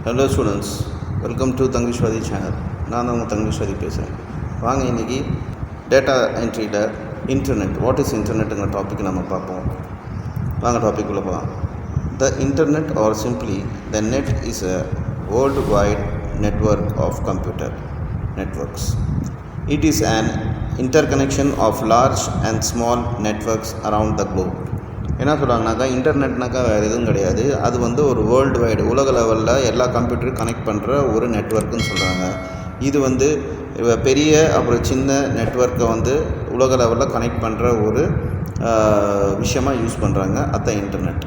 Hello students, welcome to Thangeeswari channel. நான் உங்கள் தங்கீஸ்வரி பேசுகிறேன். வாங்க இன்றைக்கி டேட்டா என்ட்ரியில் இன்டர்நெட், வாட் இஸ் இன்டர்நெட்டுங்கிற டாபிக் நம்ம பார்ப்போம். வாங்க டாபிக் உள்ள போகலாம். The internet or simply the net is a worldwide network of computer networks. It is an interconnection of large and small networks around the globe. என்ன சொல்கிறாங்கனாக்கா, இன்டர்நெட்னாக்கா வேறு எதுவும் கிடையாது. அது ஒரு வேர்ல்டு வைடு, உலக லெவலில் எல்லா கம்ப்யூட்டரும் கனெக்ட் பண்ணுற ஒரு நெட்வொர்க்குன்னு சொல்கிறாங்க. இது பெரிய அப்புறம் சின்ன நெட்வொர்க்கை உலக லெவலில் கனெக்ட் பண்ணுற ஒரு விஷயமாக யூஸ் பண்ணுறாங்க. அதுதான் இன்டர்நெட்.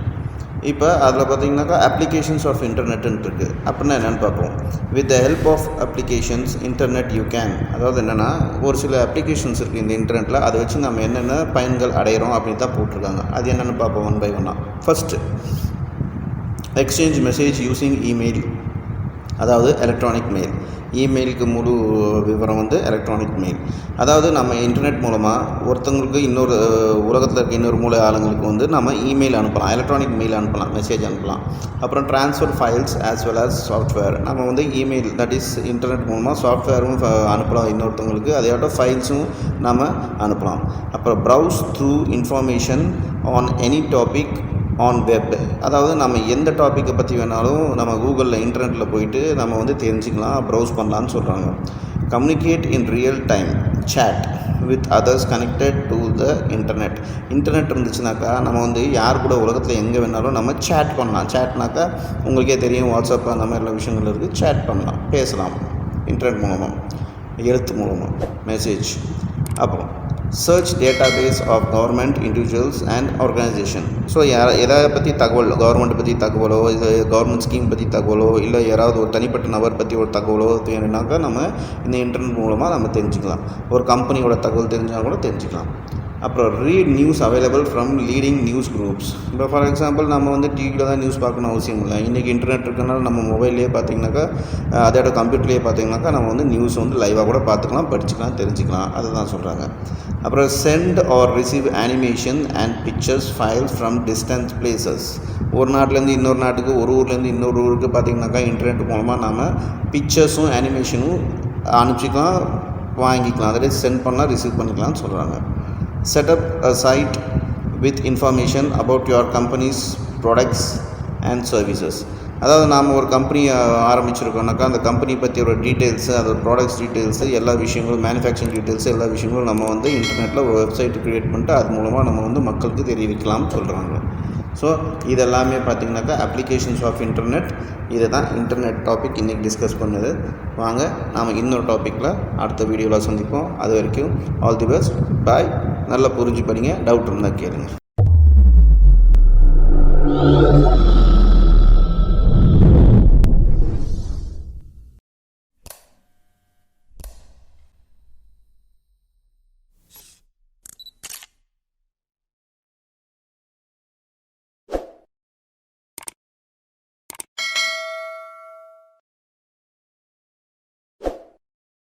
இப்போ அதில் பார்த்திங்கனாக்கா அப்ளிகேஷன்ஸ் ஆஃப் இன்டர்நெட்டுன்னு இருக்குது. அப்படின்னா என்னென்னு பார்ப்போம். With the help of applications internet you can, அதாவது என்னென்னா ஒரு சில அப்ளிகேஷன்ஸ் இருக்குது இந்த இன்டர்நெட்டில், அதை வச்சு நம்ம என்னென்ன பயன்கள் அடைகிறோம் அப்படின்னு தான் போட்டிருக்காங்க. அது என்னென்னு பார்ப்போம் ஒன் பை ஒன்னாக. First, exchange message using email, அதாவது எலக்ட்ரானிக் மெயில். இமெயிலுக்கு முழு விவரம் எலக்ட்ரானிக் மெயில். அதாவது நம்ம இன்டர்நெட் மூலமாக ஒருத்தங்களுக்கு இன்னொரு உலகத்தில் இருக்க இன்னொரு மூலை ஆளுங்களுக்கு நம்ம இமெயில் அனுப்பலாம், எலக்ட்ரானிக் மெயில் அனுப்பலாம், மெசேஜ் அனுப்பலாம். அப்புறம் transfer files as well as software. நம்ம இமெயில், தட் இஸ் இன்டர்நெட் மூலமாக சாஃப்ட்வேரும் அனுப்பலாம் இன்னொருத்தவங்களுக்கு, அதையோட ஃபைல்ஸும் நம்ம அனுப்பலாம். அப்புறம் browse through information on any topic on web, அதாவது நம்ம எந்த டாப்பிக்கை பற்றி வேணாலும் நம்ம கூகுளில் இன்டர்நெட்டில் போயிட்டு நம்ம தெரிஞ்சுக்கலாம், ப்ரௌஸ் பண்ணலான்னு சொல்கிறாங்க. Communicate in real time, chat with others connected to the internet. Internet இருந்துச்சுனாக்கா நம்ம யார் கூட உலகத்தில் எங்கே வேணாலும் நம்ம சேட் பண்ணலாம். சேட்னாக்கா உங்களுக்கே தெரியும், வாட்ஸ்அப் அந்த மாதிரி விஷயங்கள் இருக்குது. சேட் பண்ணலாம், பேசலாம் இன்டர்நெட் மூலமாக, எழுத்து மூலமாக, மெசேஜ். அப்புறம் search database of government, individuals and organisation. So எதை பற்றி தகவல், கவர்மெண்ட் பற்றி தகவலோ, இல்லை கவர்மெண்ட் ஸ்கீம் பற்றி தகவலோ, இல்லை யாராவது ஒரு தனிப்பட்ட நபர் பற்றி ஒரு தகவலோ வேணும்னாக்கா நம்ம இந்த இன்டர்நெட் மூலமாக நம்ம தெரிஞ்சுக்கலாம். ஒரு கம்பெனியோட தகவல் தெரிஞ்சால் கூட தெரிஞ்சுக்கலாம். அப்புறம் read news available from leading news groups. இப்போ ஃபார் எக்ஸாம்பிள் நம்ம டிவியில் தான் நியூஸ் பார்க்கணும் அவசியம் இல்லை. இன்றைக்கி இன்டர்நெட் இருக்கனால நம்ம மொபைல்லேயே பார்த்திங்கனாக்கா, அதோட கம்ப்யூட்டர்லேயே பார்த்திங்கனாக்கா நம்ம நியூஸ் லைவாக கூட பார்த்துக்கலாம், படிச்சுக்கலாம், தெரிஞ்சுக்கலாம். அதை தான் சொல்கிறாங்க. அப்புறம் send or receive animation and pictures files from distance places. ஒரு நாட்டிலேருந்து இன்னொரு நாட்டுக்கு, ஒரு ஊர்லேருந்து இன்னொரு ஊருக்கு பார்த்திங்கனாக்கா இன்டர்நெட் மூலமாக நம்ம பிக்சர்ஸும் அனிமேஷனும் அனுப்பிச்சிக்கலாம், வாங்கிக்கலாம். அதில் சென்ட் பண்ணலாம், ரிசீவ் பண்ணிக்கலாம்னு சொல்கிறாங்க. Set up a site with information about your company's products and services. அதாவது நாம் ஒரு கம்பெனி ஆரம்பிச்சிருக்கோம்னாக்கா அந்த கம்பெனி பற்றி ஒரு டீட்டெயில்ஸு, அதோட ப்ராடக்ட்ஸ் டீட்டெயில்ஸு, எல்லா விஷயங்களும், மேனுஃபேக்சரிங் டீட்டெயில்ஸு, எல்லா விஷயங்களும் நம்ம இன்டர்நெட்டில் ஒரு வெப்சைட் க்ரியேட் பண்ணிட்டு அது மூலமாக நம்ம மக்களுக்கு தெரிவிக்கலாம்னு சொல்கிறாங்க. ஸோ இதெல்லாமே பார்த்திங்கனாக்கா அப்ளிகேஷன்ஸ் ஆஃப் இன்டர்நெட். இதை தான் இன்டர்நெட் டாபிக் இன்றைக்கி டிஸ்கஸ் பண்ணுது. வாங்க நாம் இன்னொரு டாப்பிக்கில் அடுத்த வீடியோவில் சந்திப்போம். அது வரைக்கும் ஆல் தி பெஸ்ட், பாய். நல்லா புரிஞ்சு படிங்க, டவுட் இருந்தால் கேளுங்க.